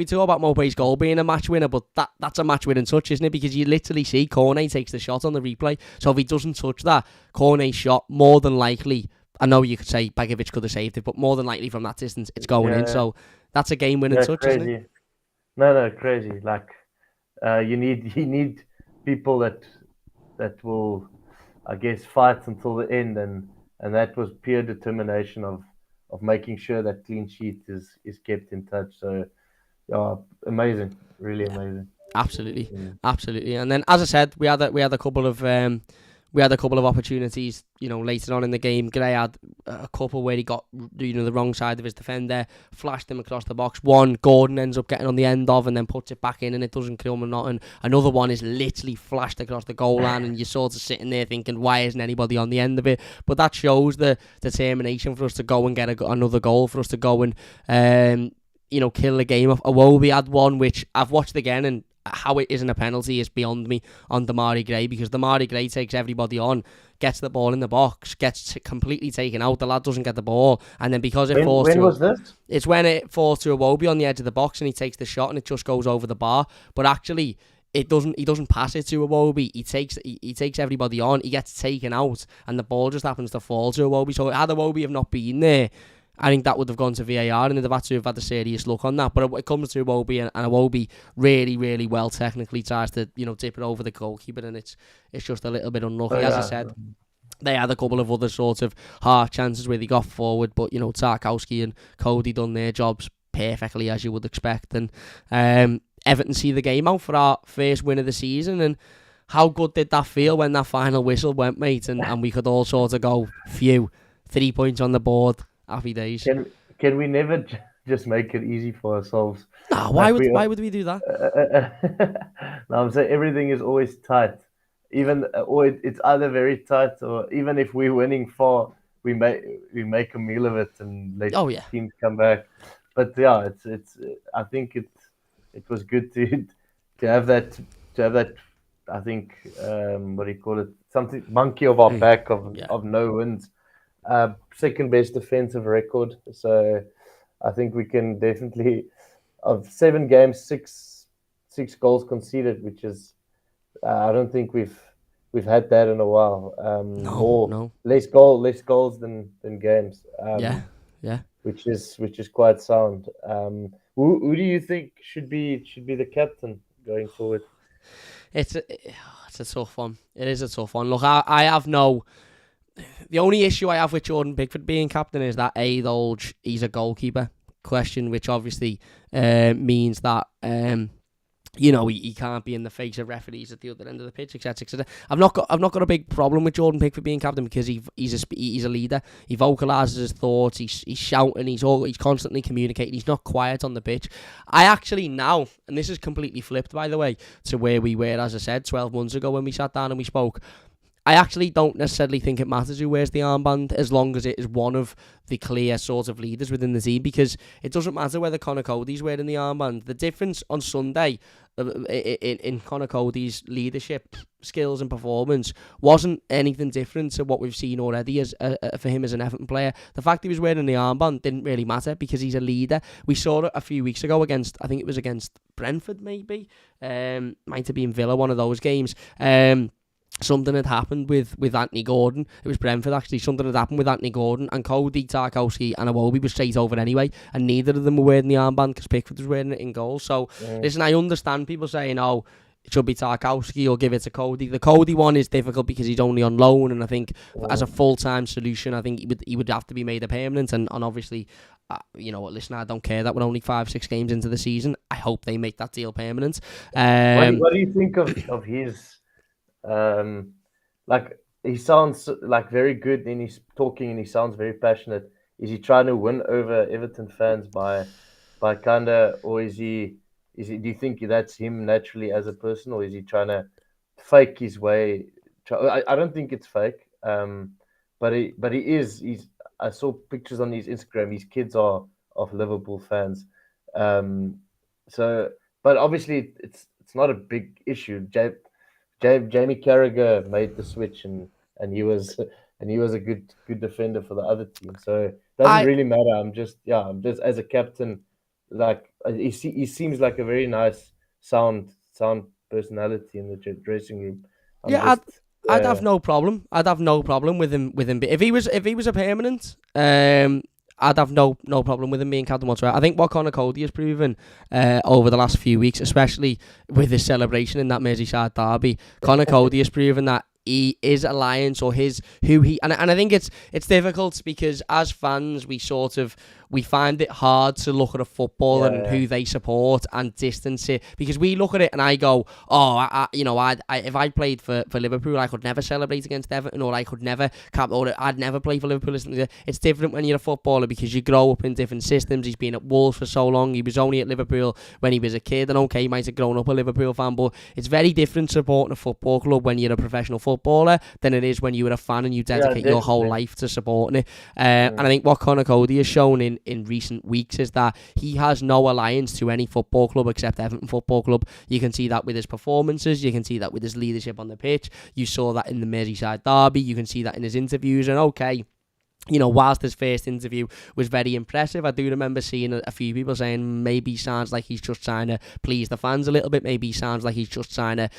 talk about Maupay's goal being a match winner, but that's a match winning touch, isn't it? Because you literally see Cornet takes the shot on the replay. So if he doesn't touch that, Cornet's shot, more than likely, I know you could say Begovic could have saved it, but more than likely from that distance, it's going in. So that's a game winning touch, crazy. Isn't it? No, crazy. Like, you need people that will, I guess, fight until the end, and that was pure determination of making sure that clean sheet is kept in touch. So, amazing, really amazing. Absolutely. And then, as I said, we had a couple of opportunities, later on in the game. Gray had a couple where he got, the wrong side of his defender, flashed him across the box. One, Gordon ends up getting on the end of and then puts it back in and it doesn't kill him or not. And another one is literally flashed across the goal line and you're sort of sitting there thinking, why isn't anybody on the end of it? But that shows the determination for us to go and get another goal, for us to go and, kill the game off. Iwobi had one which I've watched again, and how it isn't a penalty is beyond me on Demarai Gray, because Demarai Gray takes everybody on, gets the ball in the box, gets completely taken out. The lad doesn't get the ball, and then because it falls when was this? It's when it falls to Iwobi on the edge of the box and he takes the shot and it just goes over the bar. But actually, he doesn't pass it to Iwobi. He takes everybody on. He gets taken out, and the ball just happens to fall to Iwobi. So had Iwobi have not been there, I think that would have gone to VAR and they'd have had to have had a serious look on that. But it comes to Iwobi, and Iwobi really, really well technically tries to, dip it over the goalkeeper, and it's just a little bit unlucky. As I said, they had a couple of other sort of half chances where they got forward, but Tarkowski and Cody done their jobs perfectly, as you would expect. And Everton see the game out for our first win of the season. And how good did that feel when that final whistle went, mate? And we could all sort of go, phew. 3 points on the board. Happy days. Can we never just make it easy for ourselves? Nah, why would we do that? No, I'm saying everything is always tight. Even or it's either very tight, or even if we're winning far, we make a meal of it and let teams come back. But yeah, it's I think it was good to have that I think what do you call it, something monkey of our back of no wins, second best defensive record. So I think we can definitely, of 7 games, six goals conceded, which is I don't think we've had that in a while. Less goals than games. Which is quite sound. Who do you think should be the captain going forward? It's a tough one. It is a tough one. Look, I have no. The only issue I have with Jordan Pickford being captain is that he's a goalkeeper question, which obviously means that he can't be in the face of referees at the other end of the pitch, etc. I've not got a big problem with Jordan Pickford being captain because he's a leader. He vocalises his thoughts. He's shouting. He's constantly communicating. He's not quiet on the pitch. I actually now, and this is completely flipped by the way to where we were, as I said, 12 months ago when we sat down and we spoke. I actually don't necessarily think it matters who wears the armband as long as it is one of the clear sort of leaders within the team, because it doesn't matter whether Conor Coady's wearing the armband. The difference on Sunday in Conor Coady's leadership skills and performance wasn't anything different to what we've seen already as for him as an Everton player. The fact he was wearing the armband didn't really matter because he's a leader. We saw it a few weeks ago against Brentford, maybe. Might have been Villa, one of those games. Something had happened with Anthony Gordon. It was Brentford, actually. Something had happened with Anthony Gordon, and Coady, Tarkowski and Iwobi were straight over anyway, and neither of them were wearing the armband because Pickford was wearing it in goal. So, listen, I understand people saying, it should be Tarkowski or give it to Coady. The Coady one is difficult because he's only on loan, and I think as a full-time solution, I think he would have to be made a permanent, and obviously, listen, I don't care that we're only 5-6 games into the season. I hope they make that deal permanent. What do you think of his... like he sounds like very good and he's talking and he sounds very passionate. Is he trying to win over Everton fans by kinda, or is he do you think that's him naturally as a person, or is he trying to fake his way? I don't think it's fake, but he is. I saw pictures on his Instagram. His kids are of Liverpool fans, so but obviously it's not a big issue. Jamie Carragher made the switch, and he was a good defender for the other team. So it doesn't really matter. I'm just as a captain, like he seems like a very nice, sound personality in the dressing room. I'd have no problem. I'd have no problem with him. If he was a permanent, I'd have no problem with him being captain whatsoever. I think what Conor Coady has proven over the last few weeks, especially with his celebration in that Merseyside derby, Conor Coady has proven that he is alliance or and I think it's difficult because as fans we find it hard to look at a footballer and who they support and distance it, because we look at it and I go, if I played for Liverpool, I could never celebrate against Everton, or I could never or I'd never play for Liverpool. It's different when you're a footballer because you grow up in different systems. He's been at Wolves for so long. He was only at Liverpool when he was a kid, and okay, he might have grown up a Liverpool fan, but it's very different supporting a football club when you're a professional footballer than it is when you're a fan and you dedicate your whole life to supporting it. And I think what Conor Coady has shown in recent weeks is that he has no alliance to any football club except Everton Football Club. You can see that with his performances, you can see that with his leadership on the pitch, you saw that in the Merseyside derby, you can see that in his interviews, and okay, whilst his first interview was very impressive, I do remember seeing a few people saying maybe he sounds like he's just trying to please the fans a little bit. Maybe he sounds like he's just trying to,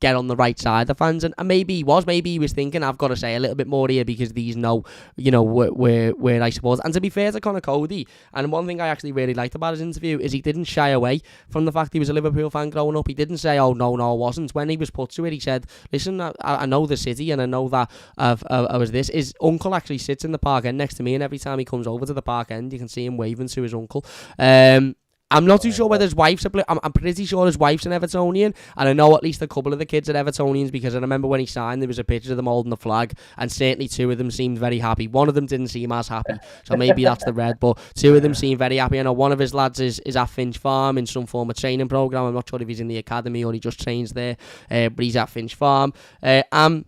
get on the right side of the fans. And maybe he was thinking, I've got to say a little bit more here because these know, where I support. And to be fair to Conor Coady, and one thing I actually really liked about his interview is he didn't shy away from the fact he was a Liverpool fan growing up. He didn't say, oh, no, I wasn't. When he was put to it, he said, listen, I know the city and I know that I was this. His uncle actually sits in the park end next to me, and every time he comes over to the park end you can see him waving to his uncle, and I'm not too sure whether his wife's I'm pretty sure his wife's an Evertonian, and I know at least a couple of the kids are Evertonians because I remember when he signed there was a picture of them holding the flag, and certainly two of them seemed very happy. One of them didn't seem as happy, so maybe that's the red, but two of them seemed very happy. I know one of his lads is at Finch Farm in some form of training programme. I'm not sure if he's in the academy or he just trains there, but he's at Finch Farm. I think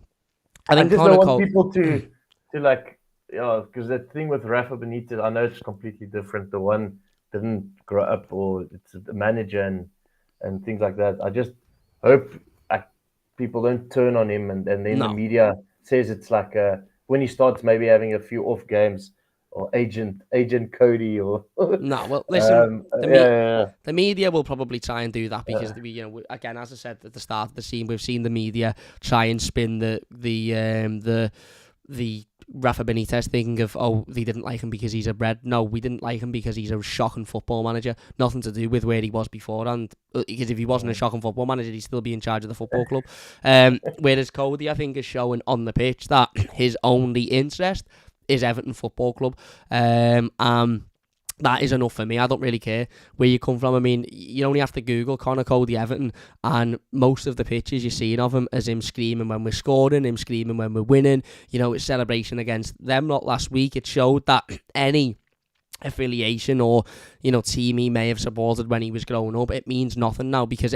I just don't want people to like, because that thing with Rafa Benitez, I know it's completely different. The one didn't grow up, or it's the manager and things like that. I just hope people don't turn on him, and then the media says it's like when he starts maybe having a few off games, or Agent Cody, or no. Well, listen, the media will probably try and do that because again, as I said at the start of the scene, we've seen the media try and spin the Rafa Benitez thinking of, they didn't like him because he's a red. No, we didn't like him because he's a shocking football manager. Nothing to do with where he was before, and because if he wasn't a shocking football manager, he'd still be in charge of the football club. Whereas Cody, I think, is showing on the pitch that his only interest is Everton Football Club. That is enough for me. I don't really care where you come from. I mean, you only have to Google Conor Cody Everton, and most of the pictures you're seeing of him is him screaming when we're scoring, him screaming when we're winning. It's celebration against them. Not last week. It showed that any affiliation or team he may have supported when he was growing up, it means nothing now, because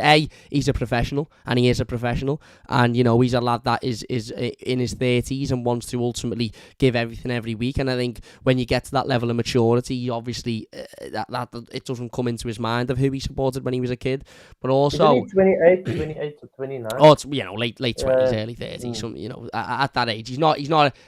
he's a professional, and he is a professional, and he's a lad that is in his 30s and wants to ultimately give everything every week. And I think when you get to that level of maturity, obviously that it doesn't come into his mind of who he supported when he was a kid, but also 28 or 29. It's late 20s, early 30s. At that age, he's not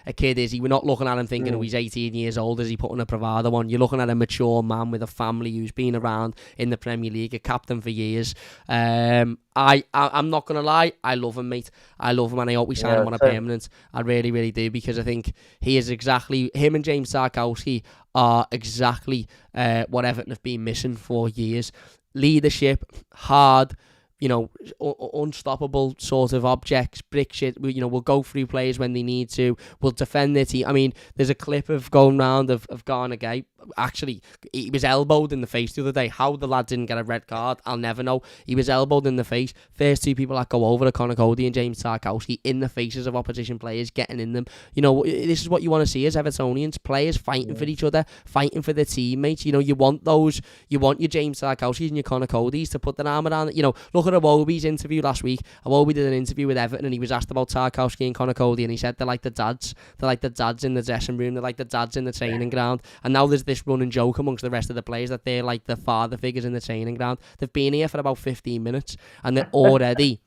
a kid, is he? We're not looking at him thinking, he's 18 years old, is he putting a bravado on? You're looking at a mature man with a family who's been around in the Premier League, a captain for years. I'm not gonna lie, I love him, mate. I love him, and I hope we sign him on a permanent. I really, really do, because I think he is exactly, him and James Tarkowski are exactly what Everton have been missing for years. Leadership, hard, unstoppable sort of objects, brick shit. We'll go through players when they need to. We'll defend their team. I mean, there's a clip of going round of Garner Gay. Actually, he was elbowed in the face the other day. How the lad didn't get a red card, I'll never know. He was elbowed in the face. First two people that go over are Conor Cody and James Tarkowski, in the faces of opposition players, getting in them. This is what you want to see as Evertonians. Players fighting for each other, fighting for their teammates. You want those. You want your James Tarkowskis and your Conor Codys to put their arm around it. Look at Iwobi's interview last week. Iwobi did an interview with Everton, and he was asked about Tarkowski and Conor Cody, and he said they're like the dads. They're like the dads in the dressing room. They're like the dads in the training ground. And now there's this running joke amongst the rest of the players that they're like the father figures in the training ground. They've been here for about 15 minutes, and they're already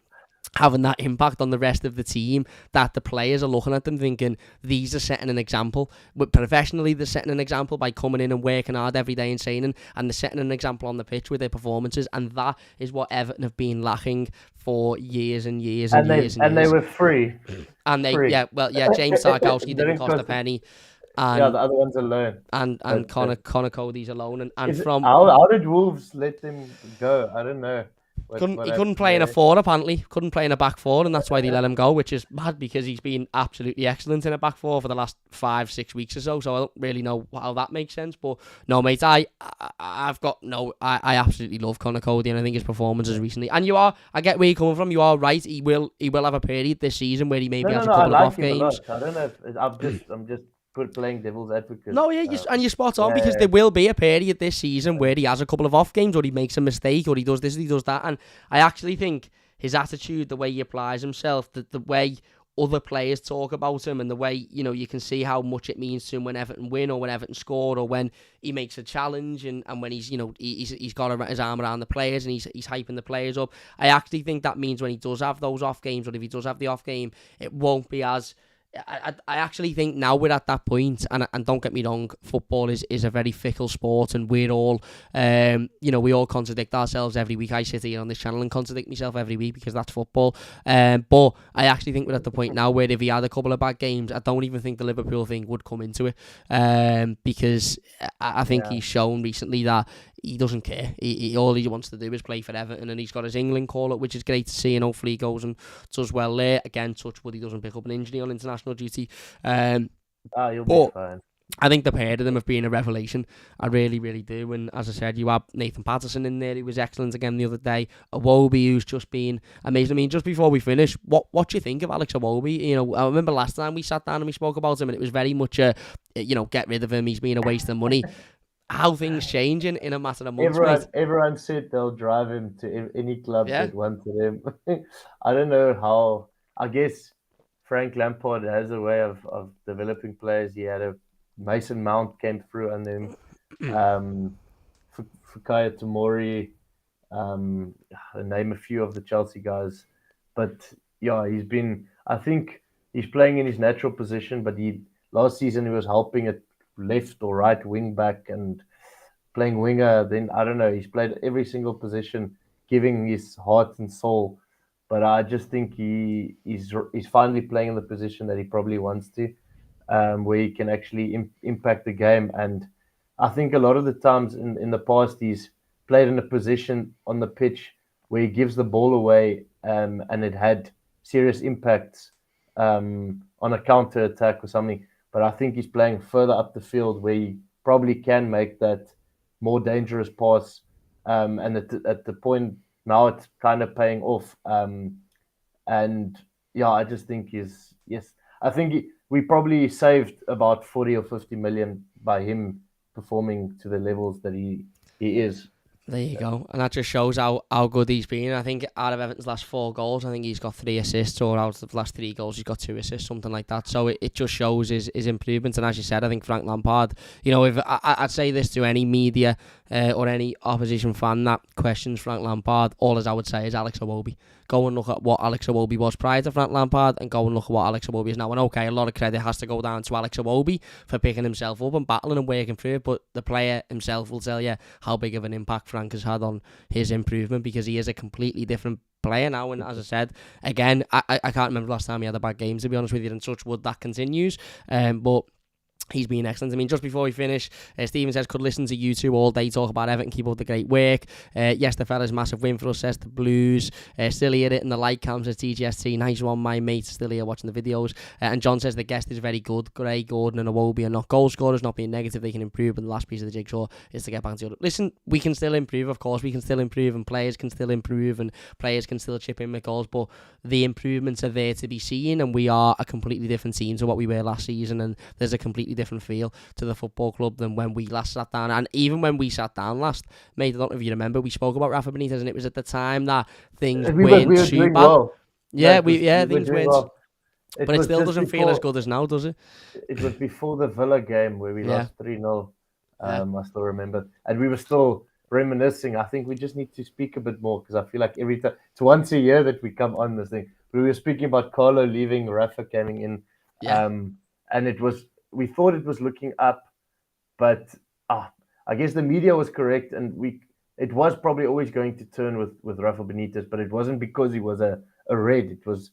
having that impact on the rest of the team, that the players are looking at them thinking, these are setting an example. But professionally, they're setting an example by coming in and working hard every day and training, and they're setting an example on the pitch with their performances, and that is what Everton have been lacking for years and years and years. And they were free. And James Tarkowski didn't cost a penny. And, the other ones alone. And Conor Cody's alone. How did Wolves let them go? I don't know. He couldn't play in a four, apparently. Couldn't play in a back four, and that's why they let him go, which is mad because he's been absolutely excellent in a back four for the last 5-6 weeks or so. So I don't really know how that makes sense. But no, mate, I absolutely love Conor Cody, and I think his performances recently. And I get where you're coming from. You are right. He will have a period this season where he maybe has a couple of off games. I don't know. I'm just playing devil's advocate. No, yeah, and you're spot on, because there will be a period this season where he has a couple of off games, or he makes a mistake, or he does this, or he does that. And I actually think his attitude, the way he applies himself, the way other players talk about him, and the way you can see how much it means to him when Everton win, or when Everton score, or when he makes a challenge, and when he's got his arm around the players and he's hyping the players up. I actually think that means when he does have those off games, or if he does have the off game, it won't be as. I actually think now we're at that point, and don't get me wrong, football is a very fickle sport, and we're all, we all contradict ourselves every week. I sit here on this channel and contradict myself every week because that's football. But I actually think we're at the point now where if he had a couple of bad games, I don't even think the Liverpool thing would come into it, because I think he's shown recently that he doesn't care. All he wants to do is play for Everton, and he's got his England call-up, which is great to see, and hopefully he goes and does well there. Again, touch wood, he doesn't pick up an injury on international duty. You'll be fine. I think the pair of them have been a revelation. I really, really do. And as I said, you have Nathan Patterson in there. He was excellent again the other day. Iwobi, who's just been amazing. I mean, just before we finish, what do you think of Alex Iwobi? You know, I remember last time we sat down and we spoke about him, and it was very much a, get rid of him. He's been a waste of money. How things changing in a matter of months, mate. Everyone said they'll drive him to any club that wanted him. I don't know how. I guess Frank Lampard has a way of developing players. He had a Mason Mount came through, and then Fikayo Tomori, name a few of the Chelsea guys. But yeah, I think he's playing in his natural position, but last season he was helping at left or right wing back and playing winger. Then I don't know, he's played every single position, giving his heart and soul. But I just think he's finally playing in the position that he probably wants to, where he can actually impact the game. And I think a lot of the times in the past, he's played in a position on the pitch where he gives the ball away, and it had serious impacts on a counter attack or something. But I think he's playing further up the field where he probably can make that more dangerous pass. And at the point now, it's kind of paying off. And yeah, I just think I think we probably saved about 40 or 50 million by him performing to the levels that he is. There you go. And that just shows how good he's been. I think out of Everton's last 4 goals, I think he's got 3 assists, or out of the last 3 goals, he's got 2 assists, something like that. So it just shows his improvement. And as you said, I think Frank Lampard, if I'd say this to any media or any opposition fan that questions Frank Lampard, all as I would say is Alex Iwobi. Go and look at what Alex Iwobi was prior to Frank Lampard, and go and look at what Alex Iwobi is now. And okay, a lot of credit has to go down to Alex Iwobi for picking himself up and battling and working through it, but the player himself will tell you how big of an impact Frank has had on his improvement, because he is a completely different player now. And as I said, again, I can't remember last time he had a bad game, to be honest with you, and touch wood that continues. But he's been excellent. I mean, just before we finish, Stephen says, could listen to you two all day talk about Everton, keep up the great work. Yes, the fella's massive win for us, says the Blues. Still here hitting the like cam, says TGST. Nice one, my mate, still here watching the videos. And John says the guest is very good. Gray, Gordon and Iwobi are not goal scorers, not being negative, they can improve, but the last piece of the jigsaw is to get back to the... Listen, we can still improve, of course, we can still improve, and players can still improve, and players can still chip in with goals, but the improvements are there to be seen, and we are a completely different team to what we were last season, and there's a completely different feel to the football club than when we last sat down. And even when we sat down last, mate, I don't know if you remember, we spoke about Rafa Benitez, and it was at the time that things weren't too bad. Well. Yeah, things weren't. Well. But it still doesn't feel as good as now, does it? It was before the Villa game where we lost 3-0. I still remember. And we were still reminiscing. I think we just need to speak a bit more, because I feel like every time, it's once a year that we come on this thing. We were speaking about Carlo leaving, Rafa coming in. And we thought it was looking up, but I guess the media was correct, and it was probably always going to turn with Rafa Benitez, but it wasn't because he was a red. It was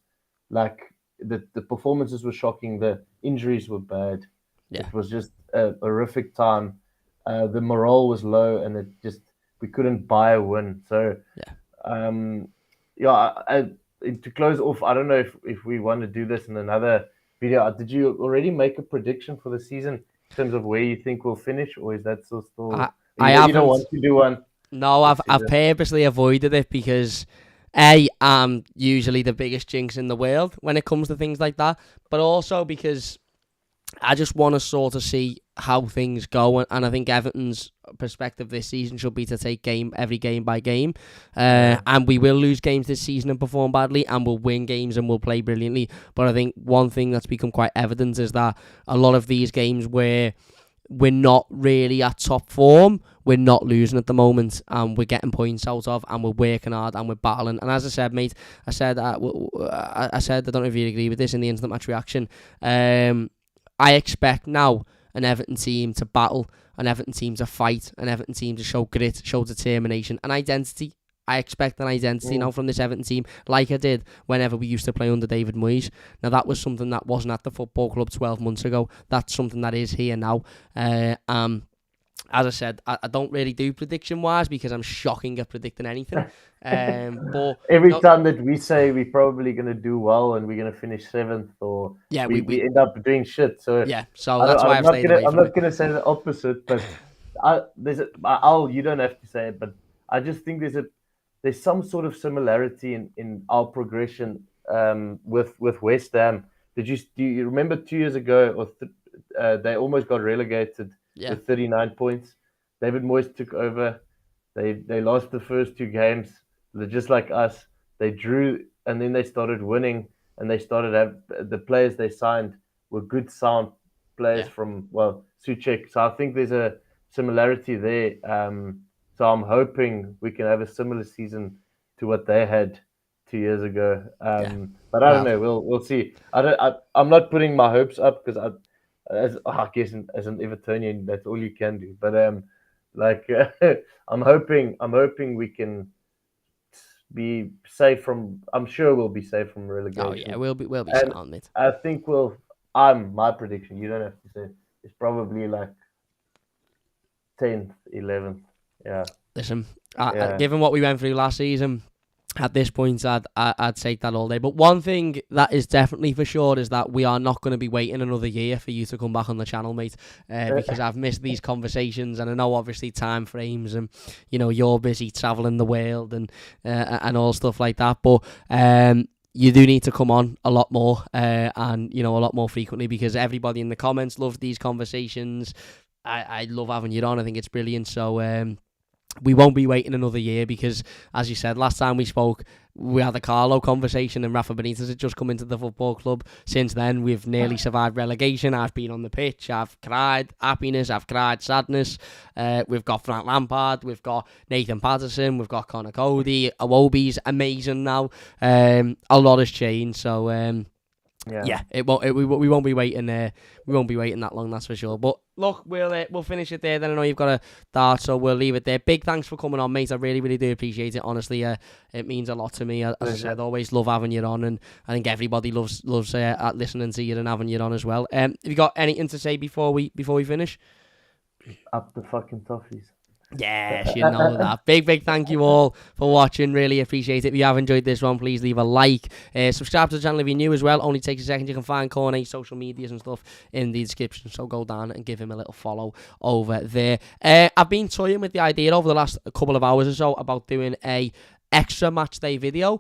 like the performances were shocking, the injuries were bad. Yeah. It was just a horrific time. The morale was low, and we couldn't buy a win. So to close off, I don't know if we want to do this in another video. Did you already make a prediction for the season in terms of where you think we'll finish, or is that still? You don't want to do one? No, I've purposely avoided it, because I'm usually the biggest jinx in the world when it comes to things like that, but also because I just want to sort of see how things go, and I think Everton's perspective this season should be to take every game by game, and we will lose games this season and perform badly, and we'll win games and we'll play brilliantly. But I think one thing that's become quite evident is that a lot of these games where we're not really at top form, we're not losing at the moment, and we're getting points out of, and we're working hard, and we're battling. And as I said, mate, I said I don't know if you agree with this in the instant match reaction. I expect now an Everton team to battle, an Everton team to fight, an Everton team to show grit, show determination, and identity. I expect an identity now from this Everton team, like I did whenever we used to play under David Moyes. Now, that was something that wasn't at the football club 12 months ago. That's something that is here now. as I said, I don't really do prediction-wise because I'm shocking at predicting anything. But every time that we say we're probably going to do well and we're going to finish 7th, or we end up doing shit. So so that's why I've stayed away from it. I'm not going to say the opposite, but you don't have to say it, but I just think there's some sort of similarity in our progression with West Ham. Do you remember 2 years ago, they almost got relegated with 39 points. David Moyes took over. They lost the first 2 games. They're just like us. They drew, and then they started winning, and they started the players they signed were good, sound players from Suchek. So I think there's a similarity there. So I'm hoping we can have a similar season to what they had 2 years ago. But I don't know. We'll see. I'm not putting my hopes up because I guess as an Evertonian, that's all you can do. But I'm hoping we can be safe from. I'm sure we'll be safe from relegation. Oh yeah, we'll be safe on it. I think my prediction. You don't have to say. It's probably like 10th, 11th. Yeah. Listen, given what we went through last season, at this point, I'd take that all day. But one thing that is definitely for sure is that we are not going to be waiting another year for you to come back on the channel, mate. Because I've missed these conversations, and I know obviously time frames, and you're busy traveling the world and all stuff like that. But you do need to come on a lot more, and a lot more frequently, because everybody in the comments loves these conversations. I love having you on. I think it's brilliant. So we won't be waiting another year because, as you said, last time we spoke, we had a Carlo conversation and Rafa Benitez had just come into the football club. Since then, we've nearly survived relegation. I've been on the pitch. I've cried happiness. I've cried sadness. We've got Frank Lampard. We've got Nathan Patterson. We've got Connor Cody. Iwobi's amazing now. A lot has changed. So, we won't be waiting. We won't be waiting that long, that's for sure. But look, we'll finish it there. Then I know you've got a dart, so we'll leave it there. Big thanks for coming on, mate. I really, really do appreciate it. Honestly, it means a lot to me. As I said, always love having you on, and I think everybody loves listening to you and having you on as well. Have you got anything to say before we finish? Up the fucking toffees. Yes, you know that. Big thank you all for watching. Really appreciate it. If you have enjoyed this one, please leave a like. Subscribe to the channel if you're new as well. Only takes a second. You can find Corney's social medias and stuff in the description. So go down and give him a little follow over there. I've been toying with the idea over the last couple of hours or so about doing a extra match day video,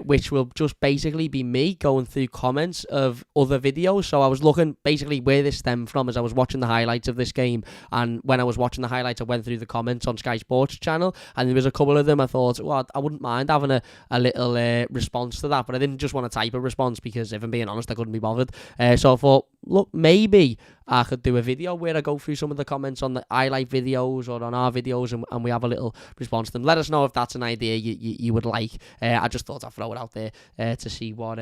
which will just basically be me going through comments of other videos. So I was looking basically where this stemmed from as I was watching the highlights of this game, and when I was watching the highlights I went through the comments on Sky Sports channel, and there was a couple of them I thought, well, I wouldn't mind having a little response to that, but I didn't just want to type a response because if I'm being honest I couldn't be bothered. So I thought, look, maybe I could do a video where I go through some of the comments on the highlight videos or on our videos, and we have a little response to them. Let us know if that's an idea you would like. I just thought I'd throw it out there to see what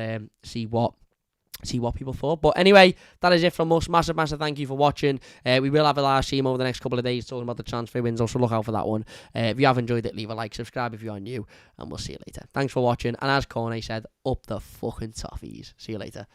people thought. But anyway, that is it from us. Massive thank you for watching. We will have a live stream over the next couple of days talking about the transfer window, so look out for that one. If you have enjoyed it, leave a like, subscribe if you are new, and we'll see you later. Thanks for watching, and as Corney said, up the fucking toffees. See you later.